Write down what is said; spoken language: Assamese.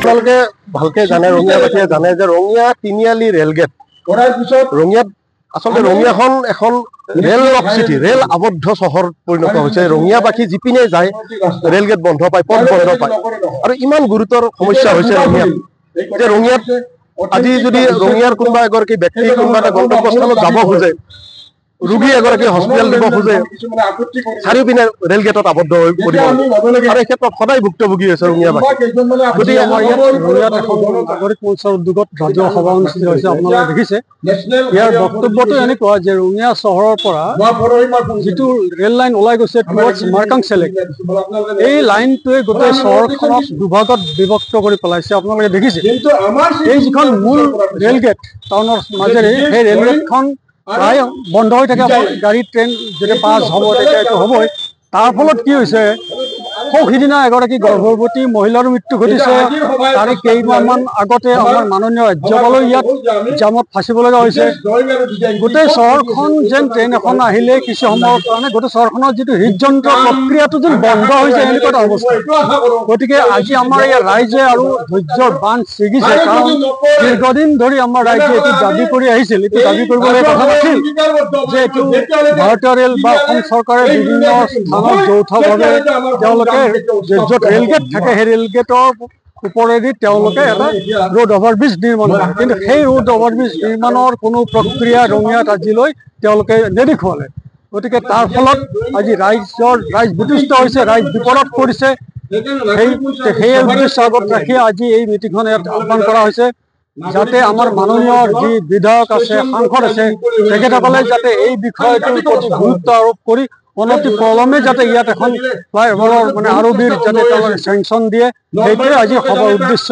আপোনালোকে ভালকে জানে, ৰঙিয়াবাসীয়ে জানে যে ৰঙিয়া তিনিআলি ৰেলগেট, ৰঙিয়াত আচলতে ৰঙিয়াখন এখন ৰেল লক চিটি, ৰেল আবদ্ধ চহৰ পৰিণত হৈছে। ৰঙিয়াবাসী যিপিনে যায় ৰেলগেট বন্ধ পায়, পথ বন্ধ পায়, আৰু ইমান গুৰুতৰ সমস্যা হৈছে ৰঙিয়াত যে ৰঙিয়াত আজি যদি ৰঙিয়াৰ কোনোবা এগৰাকী ব্যক্তি কোনোবা এটা গন্তব্যস্থানত যাব খোজে, ৰোগী এগৰাকী হস্পিটেল দিব খোজে, চাৰিওপিনে ৰেলগেটত আবদ্ধ হৈ পৰিব, আৰু এই ক্ষেত্ৰত সদায় ভুক্তভোগী হৈছে ৰঙিয়াবাসী। গতিকে আমাৰ ৰঙিয়াত এখন নাগৰিক মঞ্চৰ উদ্যোগত ৰাজহুৱা সভা অনুষ্ঠিত হৈছে, আপোনালোকে দেখিছে। ইয়াৰ বক্তব্যটো এনেকুৱা যে ৰঙিয়া চহৰৰ পৰা যিটো ৰেল লাইন ওলাই গৈছে টুৱাৰ্ডছ মাৰ্কাংচেলেক, এই লাইনটোৱে গোটেই চহৰখনক দুভাগত বিভক্ত কৰি পেলাইছে। আপোনালোকে দেখিছে এই যিখন মূল ৰেলগেট টাউনৰ মাজেৰে, সেই ৰেলগেটখন প্ৰায় বন্ধ হৈ থাকে। গাড়ী ট্ৰেইন যেতিয়া পাছ হ'ব তেতিয়া এইটো হ'বই। তাৰ ফলত কি হৈছে, সিদিনা এগৰাকী গৰ্ভৱতী মহিলাৰো মৃত্যু ঘটিছে। তাৰে কেইমাহমান আগতে আমাৰ মাননীয় ৰাজ্যপালো ইয়াত জামত ফাঁচিব লগা হৈছে। গোটেই চহৰখন যেন ট্ৰেইন এখন আহিলে কিছু সময়ৰ কাৰণে গোটেই চহৰখনৰ যিটো হৃদযন্ত্ৰ প্ৰক্ৰিয়াটো যেন বন্ধ হৈছে, এনেকুৱা এটা অৱস্থা। গতিকে আজি আমাৰ ইয়াৰ ৰাইজে আৰু ধৈৰ্যৰ বান্ধ ছিগিছে, কাৰণ দীৰ্ঘদিন ধৰি আমাৰ ৰাইজে এইটো দাবী কৰি আহিছিল। এইটো দাবী কৰিবলৈ কথা নাছিল যে এইটো ভাৰতীয় ৰেল বা অসম চৰকাৰে বিভিন্ন স্থানত যৌথভাৱে তেওঁলোকে য'ত ৰেলগেট থাকে সেই ৰেলগেটৰ ওপৰেদি তেওঁলোকে এটা ৰোড অভাৰব্ৰিজ নিৰ্মাণ কৰে, কিন্তু সেই ৰোড অভাৰব্ৰিজ নিৰ্মাণৰ কোনো প্ৰক্ৰিয়া ৰঙিয়াত আজিলৈ তেওঁলোকে নেদেখুৱালে। গতিকে তাৰ ফলত আজি ৰাইজ বিতুষ্ট হৈছে, ৰাইজ বিপদত পৰিছে। সেই উদ্দেশ্য আগত ৰাখি আজি এই মিটিংখন ইয়াত আহ্বান কৰা হৈছে, যাতে আমাৰ মাননীয় যি বিধায়ক আছে, সাংসদ আছে, তেখেতসকলে যাতে এই বিষয়টোৰ প্ৰতি গুৰুত্ব আৰোপ কৰি অনতি পলমে যাতে ইয়াত এখন ফ্লাইঅভাৰৰ ROB যাতে তেওঁলোকে চেংচন দিয়ে, সেইটোৱে আজি সভাৰ উদ্দেশ্য।